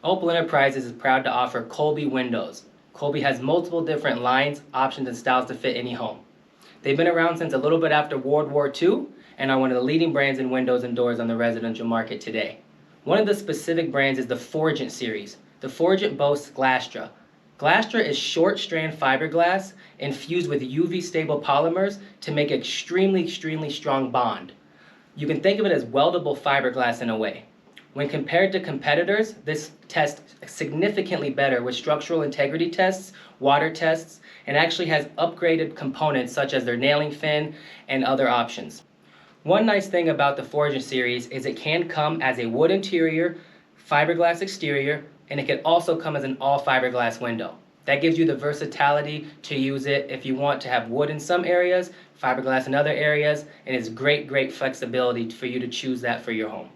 Opal Enterprises is proud to offer Kolbe windows. Kolbe has multiple different lines, options, and styles to fit any home. They've been around since a little bit after World War II and are one of the leading brands in windows and doors on the residential market today. One of the specific brands is the Forgent Series. The Forgent boasts Glastra. Glastra is short strand fiberglass infused with UV stable polymers to make an extremely strong bond. You can think of it as weldable fiberglass in a way. When compared to competitors, this tests significantly better with structural integrity tests, water tests, and actually has upgraded components such as their nailing fin and other options. One nice thing about the Forgent series is it can come as a wood interior, fiberglass exterior, and it can also come as an all fiberglass window. That gives you the versatility to use it if you want to have wood in some areas, fiberglass in other areas, and it's great flexibility for you to choose that for your home.